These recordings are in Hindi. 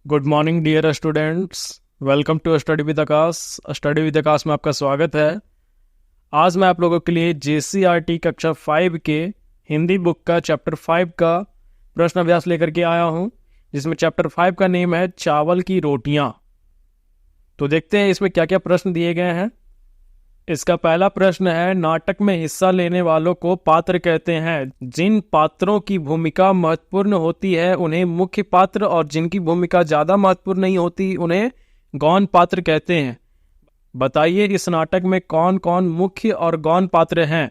Good morning dear students. Welcome to study with Aakash. Study with Aakash में आपका स्वागत है। आज मैं आप लोगों के लिए JCRT कक्षा 5 के हिंदी बुक का चैप्टर 5 का प्रश्न अभ्यास लेकर के आया हूं, जिसमें चैप्टर 5 का नेम है चावल की रोटियां। तो देखते हैं इसमें क्या क्या प्रश्न दिए गए हैं। इसका पहला प्रश्न है, नाटक में हिस्सा लेने वालों को पात्र कहते हैं। जिन पात्रों की भूमिका महत्वपूर्ण होती है उन्हें मुख्य पात्र, और जिनकी भूमिका ज्यादा महत्वपूर्ण नहीं होती उन्हें गौण पात्र कहते हैं। बताइए इस नाटक में कौन कौन मुख्य और गौण पात्र हैं।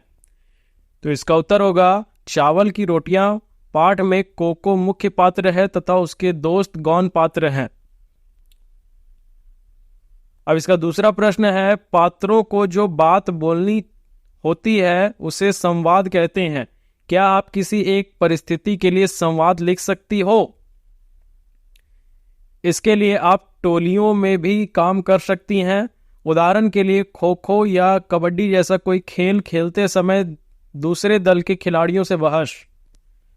तो इसका उत्तर होगा चावल की रोटियां पाठ में कोको मुख्य पात्र है तथा उसके दोस्त गौण पात्र हैं। अब इसका दूसरा प्रश्न है, पात्रों को जो बात बोलनी होती है उसे संवाद कहते हैं। क्या आप किसी एक परिस्थिति के लिए संवाद लिख सकती हो? इसके लिए आप टोलियों में भी काम कर सकती हैं। उदाहरण के लिए खो खो या कबड्डी जैसा कोई खेल खेलते समय दूसरे दल के खिलाड़ियों से बहस।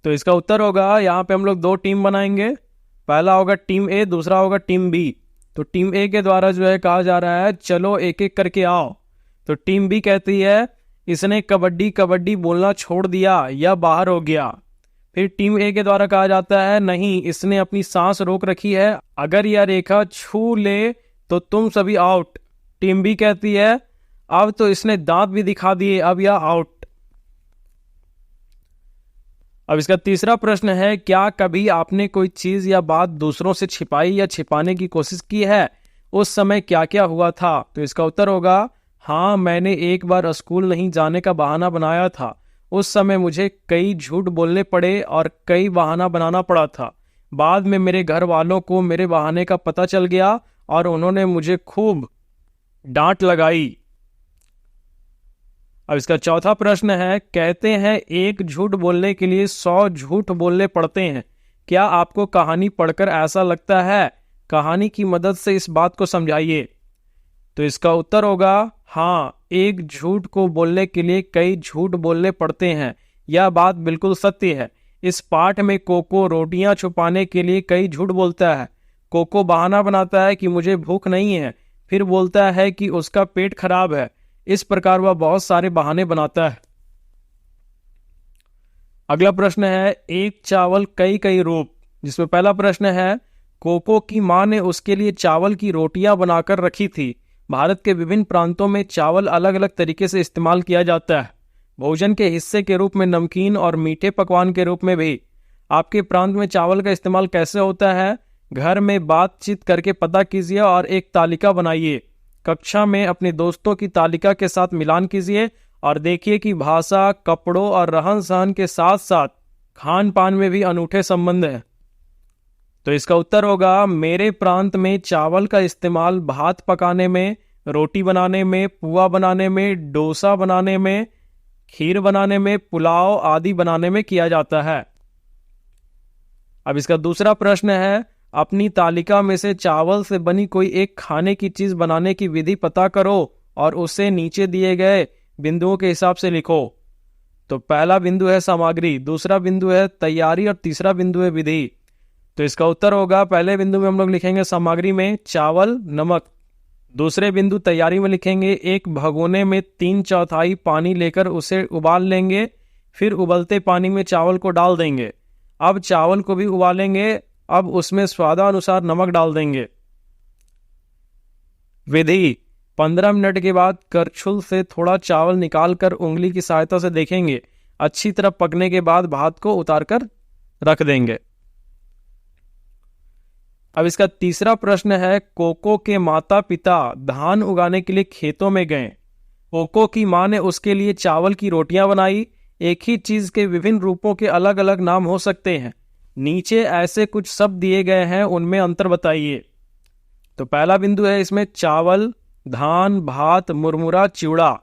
तो इसका उत्तर होगा, यहाँ पे हम लोग दो टीम बनाएंगे। पहला होगा टीम ए, दूसरा होगा टीम बी। तो टीम ए के द्वारा जो है कहा जा रहा है चलो एक एक करके आओ। तो टीम बी कहती है इसने कबड्डी कबड्डी बोलना छोड़ दिया या बाहर हो गया। फिर टीम ए के द्वारा कहा जाता है नहीं, इसने अपनी सांस रोक रखी है, अगर यह रेखा छू ले तो तुम सभी आउट। टीम बी कहती है अब तो इसने दांत भी दिखा दिए, अब यह आउट। अब इसका तीसरा प्रश्न है, क्या कभी आपने कोई चीज या बात दूसरों से छिपाई या छिपाने की कोशिश की है? उस समय क्या क्या हुआ था? तो इसका उत्तर होगा हाँ, मैंने एक बार स्कूल नहीं जाने का बहाना बनाया था। उस समय मुझे कई झूठ बोलने पड़े और कई बहाना बनाना पड़ा था। बाद में मेरे घर वालों को मेरे बहाने का पता चल गया और उन्होंने मुझे खूब डांट लगाई। अब इसका चौथा प्रश्न है, कहते हैं एक झूठ बोलने के लिए 100 झूठ बोलने पड़ते हैं। क्या आपको कहानी पढ़कर ऐसा लगता है? कहानी की मदद से इस बात को समझाइए। तो इसका उत्तर होगा हाँ, एक झूठ को बोलने के लिए कई झूठ बोलने पड़ते हैं। यह बात बिल्कुल सत्य है। इस पाठ में कोको रोटियां छुपाने के लिए कई झूठ बोलता है। कोको बहाना बनाता है कि मुझे भूख नहीं है, फिर बोलता है कि उसका पेट खराब है। इस प्रकार वह बहुत सारे बहाने बनाता है। अगला प्रश्न है, एक चावल कई कई रूप। जिसमें पहला प्रश्न है, कोको की मां ने उसके लिए चावल की रोटियां बनाकर रखी थी। भारत के विभिन्न प्रांतों में चावल अलग अलग तरीके से इस्तेमाल किया जाता है। भोजन के हिस्से के रूप में, नमकीन और मीठे पकवान के रूप में भी। आपके प्रांत में चावल का इस्तेमाल कैसे होता है? घर में बातचीत करके पता कीजिए और एक तालिका बनाइए। कक्षा में अपने दोस्तों की तालिका के साथ मिलान कीजिए और देखिए कि भाषा, कपड़ों और रहन सहन के साथ साथ खान पान में भी अनूठे संबंध हैं। तो इसका उत्तर होगा मेरे प्रांत में चावल का इस्तेमाल भात पकाने में, रोटी बनाने में, पुआ बनाने में, डोसा बनाने में, खीर बनाने में, पुलाव आदि बनाने में किया जाता है। अब इसका दूसरा प्रश्न है, अपनी तालिका में से चावल से बनी कोई एक खाने की चीज बनाने की विधि पता करो और उसे नीचे दिए गए बिंदुओं के हिसाब से लिखो। तो पहला बिंदु है सामग्री, दूसरा बिंदु है तैयारी और तीसरा बिंदु है विधि। तो इसका उत्तर होगा पहले बिंदु में हम लोग लिखेंगे सामग्री में चावल, नमक। दूसरे बिंदु तैयारी में लिखेंगे एक भगोने में 3/4 पानी लेकर उसे उबाल लेंगे, फिर उबलते पानी में चावल को डाल देंगे। अब चावल को भी उबालेंगे, अब उसमें स्वादानुसार नमक डाल देंगे। विधि, 15 मिनट के बाद करछुल से थोड़ा चावल निकालकर उंगली की सहायता से देखेंगे। अच्छी तरह पकने के बाद भात को उतारकर रख देंगे। अब इसका तीसरा प्रश्न है, कोको के माता पिता धान उगाने के लिए खेतों में गए। कोको की मां ने उसके लिए चावल की रोटियां बनाई। एक ही चीज के विभिन्न रूपों के अलग अलग नाम हो सकते हैं। नीचे ऐसे कुछ शब्द दिए गए हैं, उनमें अंतर बताइए। तो पहला बिंदु है इसमें चावल, धान, भात, मुरमुरा, चिवड़ा।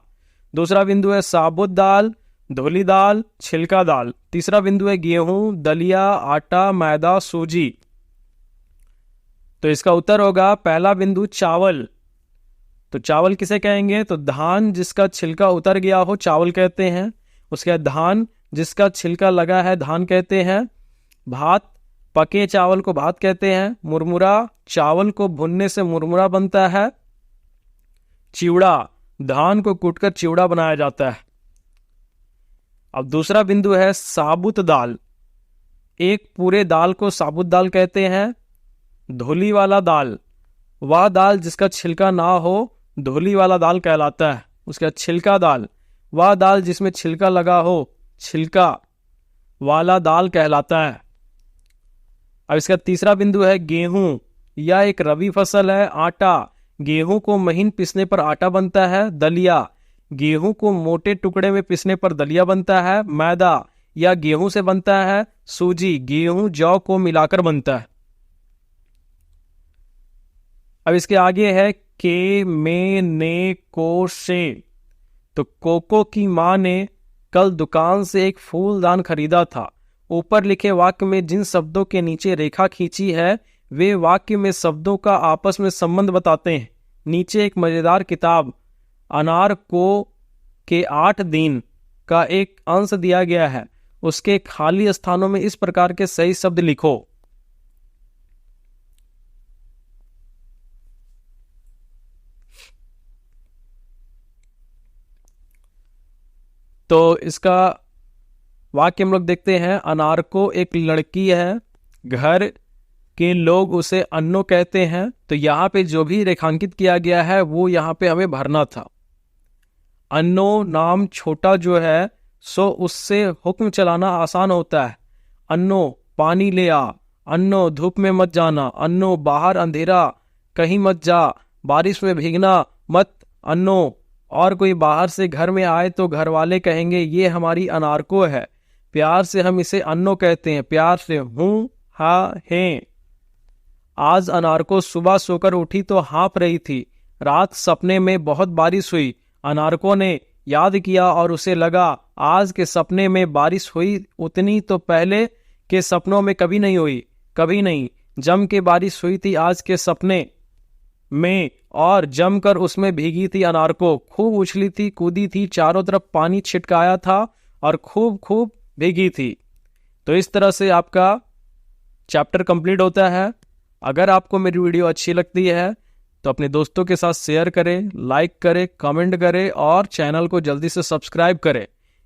दूसरा बिंदु है साबुत दाल, धुली दाल, छिलका दाल। तीसरा बिंदु है गेहूं, दलिया, आटा, मैदा, सूजी। तो इसका उत्तर होगा पहला बिंदु चावल। तो चावल किसे कहेंगे? तो धान जिसका छिलका उतर गया हो चावल कहते हैं। उसके बाद धान जिसका छिलका लगा है धान कहते हैं। भात पके चावल को भात कहते हैं। मुरमुरा, चावल को भुनने से मुरमुरा बनता है। चिवड़ा, धान को कूटकर चिवड़ा बनाया जाता है। अब दूसरा बिंदु है साबुत दाल। एक पूरे दाल को साबुत दाल कहते हैं। धुली वाला दाल, वह दाल जिसका छिलका ना हो, धुली वाला दाल कहलाता है। उसके बाद छिलका दाल, वह दाल जिसमें छिलका लगा हो, छिलका वाला दाल कहलाता है। अब इसका तीसरा बिंदु है गेहूं। यह एक रबी फसल है। आटा, गेहूं को महीन पीसने पर आटा बनता है। दलिया, गेहूं को मोटे टुकड़े में पीसने पर दलिया बनता है। मैदा, यह गेहूं से बनता है। सूजी, गेहूं जौ को मिलाकर बनता है। अब इसके आगे है के, में, ने, को, से। तो कोको की मां ने कल दुकान से एक फूलदान खरीदा था। ऊपर लिखे वाक्य में जिन शब्दों के नीचे रेखा खींची है वे वाक्य में शब्दों का आपस में संबंध बताते हैं। नीचे एक मजेदार किताब अनार को के 8 दिन का एक अंश दिया गया है। उसके खाली स्थानों में इस प्रकार के सही शब्द लिखो। तो इसका वाक्य हम लोग देखते हैं। अनार को एक लड़की है, घर के लोग उसे अन्नो कहते हैं। तो यहाँ पे जो भी रेखांकित किया गया है वो यहाँ पे हमें भरना था। अन्नो नाम छोटा जो है सो उससे हुक्म चलाना आसान होता है। अन्नो पानी ले आ, अन्नो धूप में मत जाना, अन्नो बाहर अंधेरा कहीं मत जा, बारिश में भीगना मत, अन्नो। और कोई बाहर से घर में आए तो घर वाले कहेंगे ये हमारी अनारको है। प्यार से हम इसे अन्नो कहते हैं। प्यार से हूं, हा, है। आज अनारको सुबह सोकर उठी तो हाँफ रही थी। रात सपने में बहुत बारिश हुई। अनारको ने याद किया और उसे लगा आज के सपने में बारिश हुई उतनी तो पहले के सपनों में कभी नहीं हुई। कभी नहीं जम के बारिश हुई थी आज के सपने में, और जमकर उसमें भीगी थी अनारको। खूब उछली थी, कूदी थी, चारों तरफ पानी छिटकाया था और खूब खूब भीगी थी। तो इस तरह से आपका चैप्टर कंप्लीट होता है। अगर आपको मेरी वीडियो अच्छी लगती है तो अपने दोस्तों के साथ शेयर करें, लाइक करें, कमेंट करें और चैनल को जल्दी से सब्सक्राइब करें,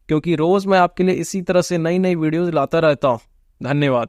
क्योंकि रोज मैं आपके लिए इसी तरह से नई नई वीडियोस लाता रहता हूं। धन्यवाद।